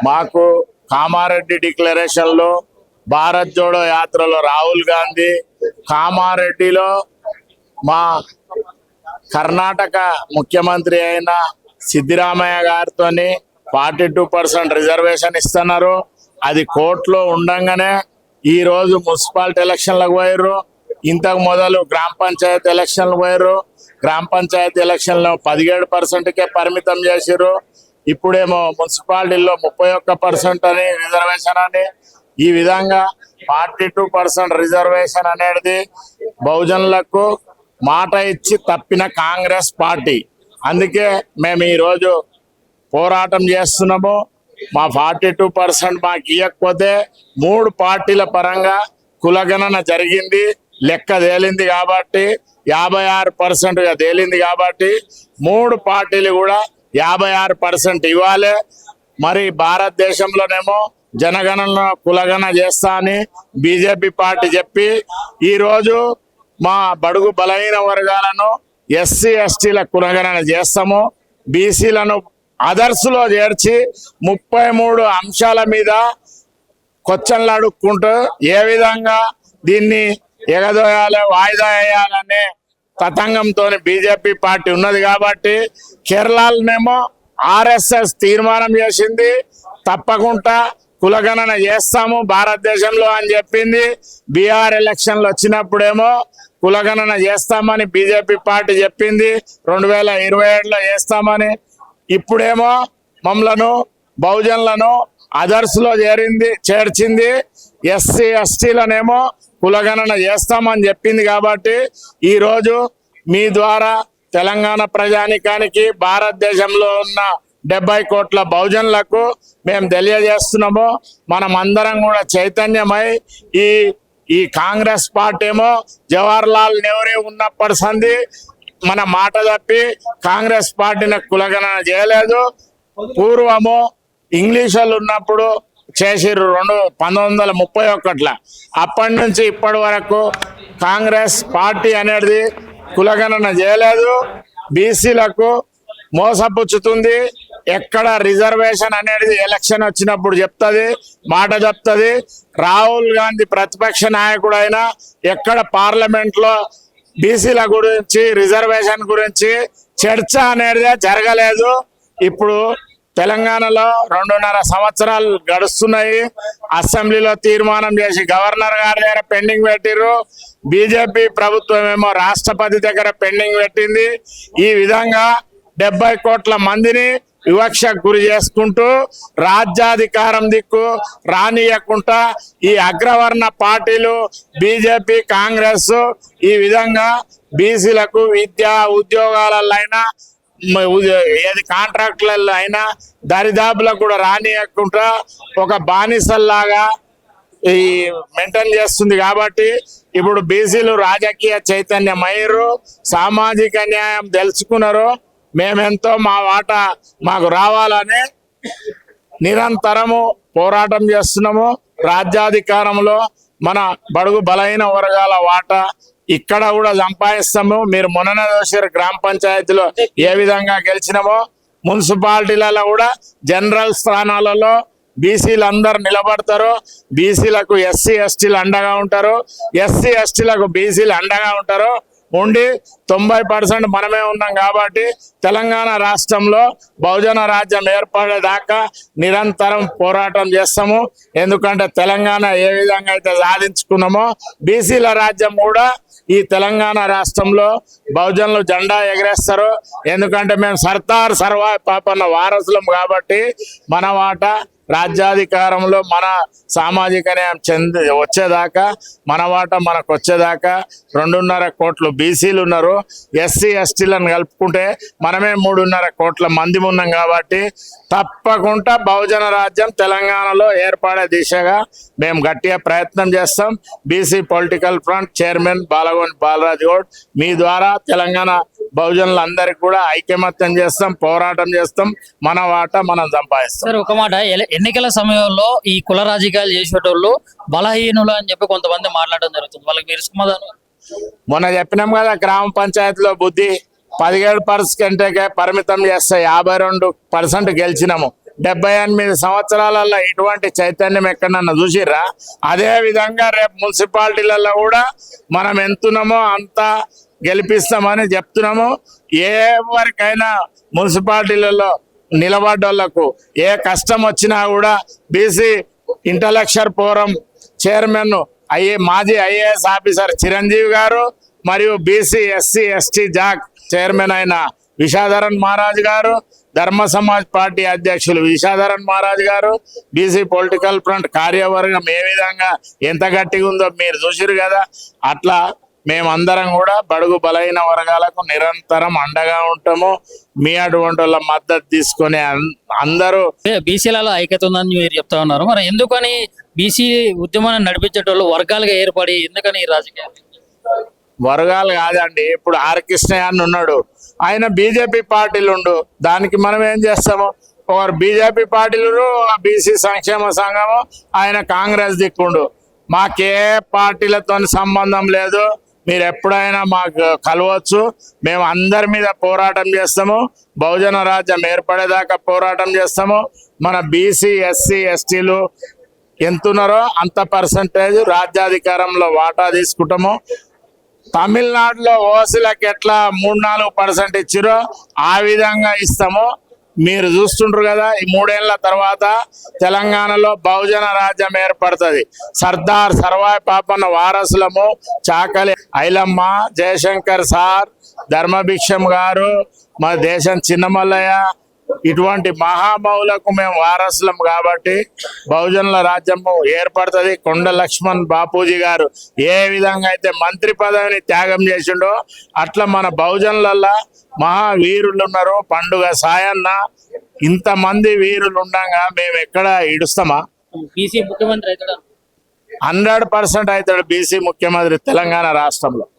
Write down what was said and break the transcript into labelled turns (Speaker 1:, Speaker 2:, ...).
Speaker 1: మాకు కామారెడ్డి డిక్లరేషన్లో, భారత్ జోడో యాత్రలో రాహుల్ గాంధీ, కామారెడ్డిలో మా కర్ణాటక ముఖ్యమంత్రి అయిన సిద్దిరామయ్య గారితో 42% రిజర్వేషన్ ఇస్తున్నారు. అది కోర్టులో ఉండంగానే ఈరోజు మున్సిపాలిటీ ఎలక్షన్లకు పోయారు. ఇంతకు మొదలు గ్రామ పంచాయతీ ఎలక్షన్లకు పోయారు. గ్రామ పంచాయతీ ఎలక్షన్లో 17%కే పరిమితం చేసిర్రు. ఇప్పుడేమో మున్సిపాలిటీల్లో 31% అని రిజర్వేషన్ అని. ఈ విధంగా 42% రిజర్వేషన్ అనేది బహుజనులకు మాట ఇచ్చి తప్పిన కాంగ్రెస్ పార్టీ. అందుకే మేము ఈరోజు పోరాటం చేస్తున్నాము. మా 42% మాకు ఇవ్వకపోతే 3 పార్టీల పరంగా కులగణన జరిగింది, లెక్క తేలింది కాబట్టి 56%గా తేలింది కాబట్టి 3 పార్టీలు కూడా 56% ఇవ్వాలి. మరి భారతదేశంలోనేమో జనగణన కులగణన చేస్తా అని బీజేపీ పార్టీ చెప్పి ఈరోజు మా బడుగు బలహీన వర్గాలను ఎస్సీ ఎస్టీల కులగణన చేస్తాము. బీసీలను అదర్స్లో చేర్చి 33 అంశాల మీద క్వశ్చన్లు అడుక్కుంటూ ఏ విధంగా దీన్ని ఎగదోయాలి, వాయిదా వేయాలనే తతంగంతో బీజేపీ పార్టీ ఉన్నది కాబట్టి కేరళనేమో ఆర్ఎస్ఎస్ తీర్మానం చేసింది, తప్పకుండా కులగణన చేస్తాము భారతదేశంలో అని చెప్పింది. బీహార్ ఎలక్షన్లు వచ్చినప్పుడేమో కులగణన చేస్తామని బీజేపీ పార్టీ చెప్పింది, 2027లో చేస్తామని. ఇప్పుడేమో మమ్మలను బహుజనులను అదర్స్లో చేర్చింది, ఎస్సీ ఎస్టీలనేమో కులగణన చేస్తామని చెప్పింది. కాబట్టి ఈరోజు మీ ద్వారా తెలంగాణ ప్రజానికానికి, భారతదేశంలో ఉన్న 70 కోట్ల బహుజనులకు మేము తెలియజేస్తున్నాము. మనం అందరం కూడా చైతన్యమై ఈ కాంగ్రెస్ పార్టీ ఏమో జవహర్లాల్ నెహ్రూ ఉన్నప్పటి సంది మన మాట తప్పి కాంగ్రెస్ పార్టీని కులగణన చేయలేదు. పూర్వము ఇంగ్లీష్ వాళ్ళు ఉన్నప్పుడు చేసిర్రు 1931లో. అప్పటి నుంచి ఇప్పటి వరకు కాంగ్రెస్ పార్టీ అనేది కులగణన చేయలేదు. బీసీలకు మోసపుచ్చుతుంది. ఎక్కడ రిజర్వేషన్ అనేది ఎలక్షన్ వచ్చినప్పుడు చెప్తుంది, మాట చెప్తుంది. రాహుల్ గాంధీ ప్రతిపక్ష నాయకుడు అయినా ఎక్కడ పార్లమెంట్లో బీసీల గురించి, రిజర్వేషన్ గురించి చర్చ అనేది జరగలేదు. ఇప్పుడు తెలంగాణలో 2.5 సంవత్సరాలు గడుస్తున్నాయి. అసెంబ్లీలో తీర్మానం చేసి గవర్నర్ గారి దగ్గర పెండింగ్ పెట్టిర్రు. బీజేపీ ప్రభుత్వం ఏమో రాష్ట్రపతి దగ్గర పెండింగ్ పెట్టింది. ఈ విధంగా 70 కోట్ల మందిని వివక్షకు గురి చేసుకుంటూ రాజ్యాధికారం దిక్కు రానియకుండా ఈ అగ్రవర్ణ పార్టీలు బీజేపీ, కాంగ్రెస్ ఈ విధంగా బీసీలకు విద్యా ఉద్యోగాలైనా ఏది కాంట్రాక్టులలో అయినా దరిదాపులకు కూడా రానియకుండా ఒక బానిసల్లాగా ఈ మెయింటైన్ చేస్తుంది. కాబట్టి ఇప్పుడు బీసీలు రాజకీయ చైతన్యం అయ్యారు, సామాజిక న్యాయం తెలుసుకున్నారు. మేమెంతో మా వాటా మాకు రావాలని నిరంతరము పోరాటం చేస్తున్నాము. రాజ్యాధికారంలో మన బడుగు బలహీన వర్గాల వాటా ఇక్కడ కూడా సంపాదిస్తాము. మీరు మొన్న చూసారు గ్రామ పంచాయతీలో ఏ విధంగా గెలిచినామో. మున్సిపాలిటీలలో కూడా జనరల్ స్థానాలలో బీసీలు అందరు నిలబడతారు. బీసీలకు ఎస్సీ ఎస్టీలు అండగా ఉంటారు, ఎస్సీ ఎస్టీలకు బీసీలు అండగా ఉంటారు. ఉండి 90% మనమే ఉన్నాం కాబట్టి తెలంగాణ రాష్ట్రంలో బహుజన రాజ్యం ఏర్పడేదాకా నిరంతరం పోరాటం చేస్తాము. ఎందుకంటే తెలంగాణ ఏ విధంగా అయితే సాధించుకున్నామో బీసీల రాజ్యం కూడా ఈ తెలంగాణ రాష్ట్రంలో బహుజనులు జెండా ఎగరేస్తారు. ఎందుకంటే మేము సర్దార్ సర్వాయి పాపన్న వారసులం కాబట్టి మన వాటా రాజ్యాధికారంలో మన సామాజిక న్యాయం వచ్చేదాకా, మన వాటా మనకు వచ్చేదాకా 2.5 కోట్ల బీసీలు ఉన్నారు. ఎస్సీ ఎస్టీలను కలుపుకుంటే మనమే 3.5 కోట్ల మంది ఉన్నాం కాబట్టి తప్పకుండా బహుజన రాజ్యం తెలంగాణలో ఏర్పడే దిశగా మేము గట్టిగా ప్రయత్నం చేస్తాం. BC political front chairman Balagoni Balaraj Goud మీ ద్వారా తెలంగాణ బహుజనులందరికీ కూడా ఐకమత్యం చేస్తాం, పోరాటం చేస్తాం. మన వాటా మనం సంపాదిస్తాం.
Speaker 2: సార్ ఒక మాట, ఎన్నికల సమయంలో ఈ కుల రాజకీయాలు చేసేటోళ్ళు బలహీనులు అని చెప్పి కొంతమంది మాట్లాడడం జరుగుతుంది. వాళ్ళకి మీరు సమాధానం?
Speaker 1: మొన్న చెప్పినాం కదా, గ్రామ పంచాయతీలో బుద్ధి 17% పరిమితం చేస్తే 52% గెలిచినాము. 78 సంవత్సరాలలో ఇటువంటి చైతన్యం ఎక్కడన్నా చూసిర్రా? అదే విధంగా రేపు మున్సిపాలిటీలలో కూడా మనం ఎంతున్నామో అంత గెలిపిస్తామని చెప్తున్నాము. ఎవరికైనా మున్సిపాలిటీలలో నిలబడ్డోళ్లకు ఏ కష్టం వచ్చినా కూడా బీసీ ఇంటలెక్చువల్ ఫోరం చైర్మన్ మాజీ ఐఏఎస్ ఆఫీసర్ చిరంజీవి గారు మరియు BC SC ST Jack chairman అయిన విశాధరన్ మహారాజ్ గారు, ధర్మ సమాజ్ పార్టీ అధ్యక్షులు విశాధరన్ మహారాజ్ గారు, బీసీ పొలిటికల్ ఫ్రంట్ కార్యవర్గం ఏ విధంగా ఎంత గట్టిగా ఉందో మీరు చూసిరు కదా. అట్లా మేమందరం కూడా బడుగు బలైన వర్గాలకు నిరంతరం అండగా ఉంటాము. మీ అటువంటి వాళ్ళ మద్దతు తీసుకొని అందరూ
Speaker 2: బీసీలలో ఐక్యత ఉందని మీరు చెప్తా ఉన్నారు. మరి ఎందుకని బీసీ ఉద్యమాన్ని నడిపించేటోళ్ళు వర్గాలుగా ఏర్పడి ఎందుకని ఈ రాజకీయాలు?
Speaker 1: వర్గాలు కాదండి. ఇప్పుడు ఆర్ కృష్ణయ్య అని ఉన్నాడు, ఆయన బీజేపీ పార్టీలు ఉండు, దానికి మనం ఏం చేస్తాము? ఒకరు బీజేపీ పార్టీలు, బీసీ సంక్షేమ సంఘము, ఆయన కాంగ్రెస్ దిక్కుండు. మాకే పార్టీలతో సంబంధం లేదు. మీరు ఎప్పుడైనా మాకు కలవచ్చు. మేము అందరి మీద పోరాటం చేస్తాము. బహుజన రాజ్యం ఏర్పడేదాకా పోరాటం చేస్తాము. మన బీసీ ఎస్సీ ఎస్టీలు ఎంతున్నారో అంత పర్సంటేజ్ రాజ్యాధికారంలో వాటా తీసుకుంటాము. తమిళనాడులో ఓసీలకు ఎట్లా 3-4% ఇచ్చిరో ఆ విధంగా ఇస్తాము. మీరు చూస్తుంటారు కదా, ఈ 3 ఏళ్ల తర్వాత తెలంగాణలో బహుజన రాజ్యం ఏర్పడుతుంది. సర్దార్ సర్వాయి పాపన్న వారసులము. చాకలి ఐలమ్మ, జయశంకర్ సార్, ధర్మభిక్షం గారు, మన దేశం చిన్నమల్లయ్య, ఇటువంటి మహామౌలకు మేము వారసులం కాబట్టి బహుజనుల రాజ్యము ఏర్పడుతుంది. కొండ లక్ష్మణ్ బాపూజీ గారు ఏ విధంగా అయితే మంత్రి పదవిని త్యాగం చేసిండో అట్లా మన బహుజనులల్లో మహావీరులు ఉన్నారు. పండుగ సాయన్న, ఇంతమంది వీరులు ఉండగా మేము ఎక్కడ ఇడుస్తామా?
Speaker 2: బీసీ ముఖ్యమంత్రి అవుతాడు
Speaker 1: 100% అవుతాడు బీసీ ముఖ్యమంత్రి తెలంగాణ రాష్ట్రంలో.